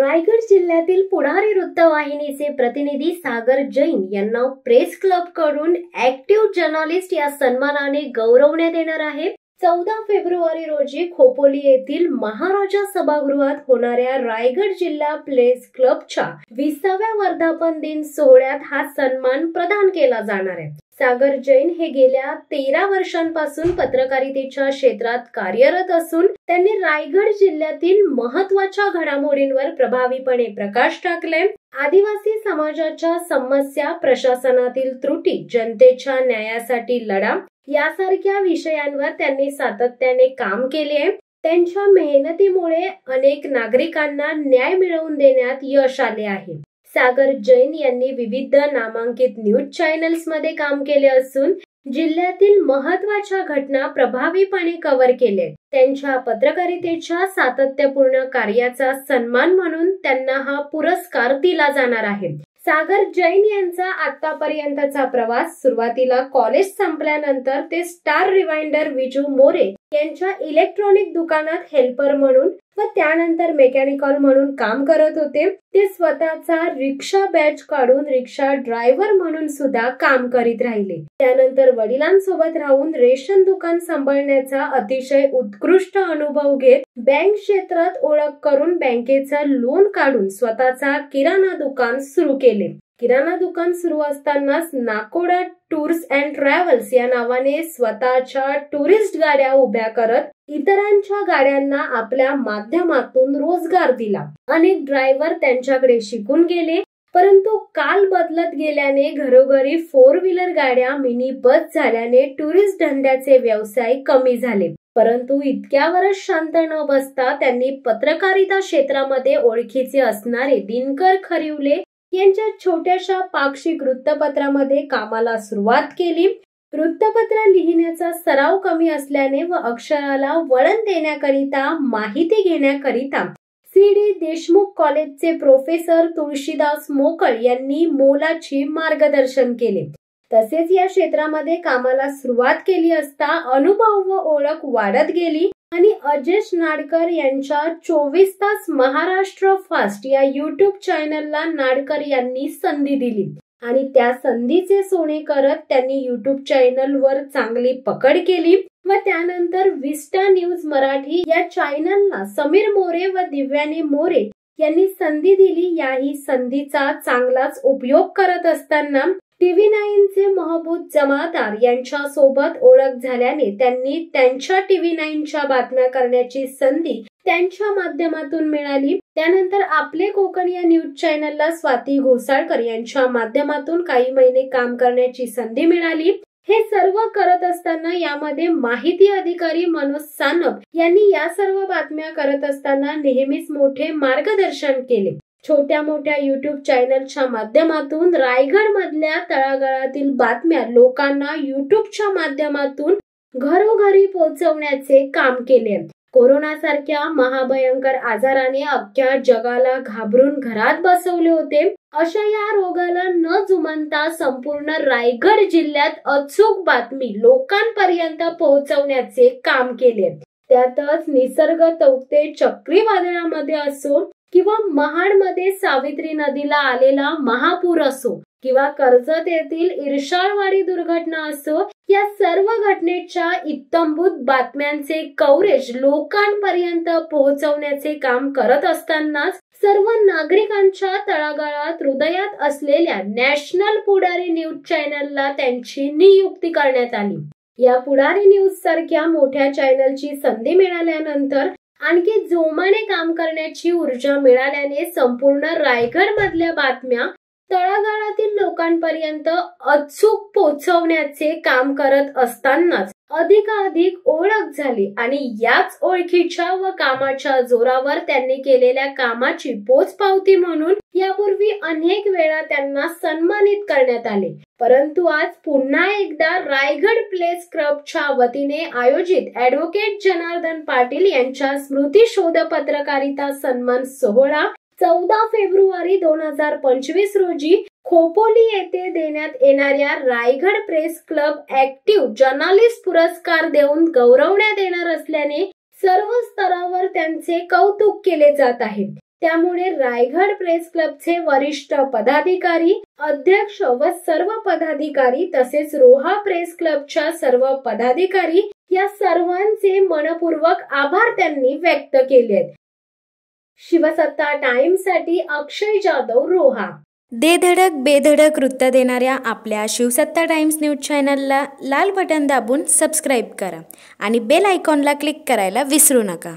रायगड जिल्ह्यातील पुढारी वृत्तवाहिनीचे प्रतिनिधी सागर जैन यांना प्रेस क्लब कडून ऍक्टिव्ह जर्नलिस्ट या सन्मानाने गौरवण्यात येणार आहे। 14 फेब्रुवारी रोजी खोपोली येथील महाराजा सभागृहात होणाऱ्या रायगड जिल्हा प्रेस क्लबच्या 20व्या वर्धापन दिन सोहळ्यात हा सन्मान प्रदान केला जाणार आहे। सागर जैन हे गेल्या 13 वर्षांपासून पत्रकारितेच्या क्षेत्रात कार्यरत असून त्यांनी रायगड जिल्ह्यातील महत्त्वाच्या घडामोडींवर प्रभावीपणे प्रकाश टाकलाय। आदिवासी समाजाच्या समस्या, प्रशासनातील त्रुटी, जनतेच्या न्यायासाठी लढा यासारख्या विषयांवर त्यांनी सातत्याने काम केले आहे। त्यांच्या मेहनतीमुळे अनेक नागरिकांना न्याय मिळवून देण्यात यश आले आहे। सागर जैन यांनी विविध नामांकित न्यूज चॅनल्स मध्ये काम केले असून जिल्ह्यातील महत्त्वाच्या घटना प्रभावीपणे कव्हर केले। त्यांच्या पत्रकारितेच्या सातत्यपूर्ण कार्याचा सन्मान म्हणून त्यांना हा पुरस्कार दिला जाणार आहे। सागर जैन यांचा आतापर्यंतचा प्रवास सुरुवातीला कॉलेज संपल्यानंतर ते स्टार रिवाइंडर विजू मोरे यांच्या इलेक्ट्रॉनिक दुकानात हेल्पर म्हणून व त्यानंतर मेकॅनिकल म्हणून काम करत होते। ते स्वतःचा रिक्षा बॅच काढून रिक्षा ड्रायव्हर म्हणून सुद्धा काम करीत राहिले। त्यानंतर वडिलांसोबत राहून रेशन दुकान सांभाळण्याचा अतिशय उत्कृष्ट अनुभव घेत बँक क्षेत्रात ओळख करून बँकेचा लोन काढून स्वतःचा किराणा दुकान सुरू केले। किराणा दुकान सुरू असतानाच नाकोडा टूर्स अँड ट्रॅव्हल्स या नावाने स्वतःच्या टुरिस्ट गाड्या उभ्या करत इतरांच्या गाड्यांना आपल्या माध्यमातून रोजगार दिला। अनेक ड्रायव्हर त्यांच्याकडे शिकून गेले, परंतु काल बदलत गेल्याने घरोघरी 4 व्हीलर गाड्या, मिनी बस झाल्याने टुरिस्ट धंद्याचे व्यवसाय कमी झाले। परंतु इतक्यावरच शांत न बसता त्यांनी पत्रकारिता क्षेत्रामध्ये ओळखीचे असणारे दिनकर खरिवले यांच्या छोट्याशा पाक्षिक वृत्तपत्रामध्ये कामाला सुरुवात केली। वृत्तपत्र लिहिण्याचा सराव कमी असल्याने व अक्षराला वळण देण्याकरिता, माहिती घेण्याकरिता सी.डी. देशमुख कॉलेजचे प्रोफेसर तुळशीदास मोकळ यांनी मोलाची मार्गदर्शन केले। तसेच या क्षेत्रामध्ये कामाला सुरुवात केली असता अनुभव व ओळख वाढत गेली आणि अजेश नाडकर यांच्या 24 तास महाराष्ट्र फास्ट या युट्यूब चॅनलला नाडकर यांनी संधी दिली आणि त्या संधीचे सोने करत त्यांनी युट्यूब चॅनलवर चांगली पकड केली व त्यानंतर विस्टा न्यूज मराठी या चॅनलला समीर मोरे व दिव्यानी मोरे यांनी संधी दिली। याही संधीचा चांगलाच उपयोग करत असताना TV9 चे महबूब जमादार यांच्या सोबत ओळख झाल्याने त्यांनी त्यांच्या TV9 च्या बातम्या करण्याची संधी त्यांच्या माध्यमातून मिळाली। त्यानंतर आपले कोकण या न्यूज चॅनलला स्वाती घोसाळकर यांच्या माध्यमातून काही महिने काम करण्याची संधी मिळाली। हे सर्व करत असताना यामध्ये माहिती अधिकारी मनोज सानप यांनी या सर्व बातम्या करत असताना नेहमीच मोठे मार्गदर्शन केले। छोट्या मोठ्या युट्यूब चॅनलच्या माध्यमातून रायगड मधल्या तळागाळातील बातम्या लोकांना युट्यूबच्या माध्यमातून घरोघरी पोहोचवण्याचे काम केले। कोरोना सारख्या महाभयंकर आजाराने अख्ख्या जगाला घाबरून घरात बसवले होते। अशा या रोगाला न जुमानता संपूर्ण रायगड जिल्ह्यात अचूक बातमी लोकांपर्यंत पोहोचवण्याचे काम केले। त्यातच निसर्ग तौक्ते चक्रीवादळामध्ये असो किंवा महाडमध्ये सावित्री नदीला आलेला महापूर असो किंवा कर्जत येथील इरशाळवाडी दुर्घटना असो, या सर्व घटनेच्या इत्थंभूत बातम्यांचे कव्हरेज लोकांपर्यंत पोहोचवण्याचे काम करत असतानाच सर्व नागरिकांच्या तळागाळात हृदयात असलेल्या नॅशनल पुढारी न्यूज चॅनलला त्यांची नियुक्ती करण्यात आली। या पुढारी न्यूज सारख्या मोठ्या चॅनलची संधी मिळाल्यानंतर आणखी जोमाने काम करण्याची ऊर्जा मिळाल्याने संपूर्ण रायगड मधल्या बातम्या तळागाळातील लोकांपर्यंत अचूक पोहोचवण्याचे काम करत असतानाच अधिकाधिक ओळख झाली आणि याच ओळखीच्या व कामाच्या जोरावर त्यांनी केलेल्या कामाची पोचपावती म्हणून यापूर्वी अनेक वेळा त्यांना सन्मानित करण्यात आले। परंतु आज पुन्हा एकदा रायगड प्रेस क्लबच्या वतीने आयोजित ॲडव्होकेट जनार्दन पाटील यांच्या स्मृती शोध पत्रकारिता सन्मान सोहळा 14 फेब्रुवारी 2025 रोजी खोपोली येथे देण्यात येणाऱ्या Raigad press club active journalist पुरस्कार देऊन गौरवण्यात येणार असल्याने सर्व स्तरावर त्यांचे कौतुक केले जात आहे। त्यामुळे रायगड प्रेस क्लबचे वरिष्ठ पदाधिकारी, अध्यक्ष व सर्व पदाधिकारी तसेच रोहा प्रेस क्लबच्या सर्व पदाधिकारी या सर्वांचे मनपूर्वक आभार त्यांनी व्यक्त केलेत। शिवसत्ता टाइम्ससाठी अक्षय जाधव, रोहा। दे धडक बेधडक वृत्त देणाऱ्या आपल्या शिवसत्ता टाइम्स न्यूज चॅनलला लाल बटन दाबून सबस्क्राईब करा आणि बेल आयकॉनला क्लिक करायला विसरू नका।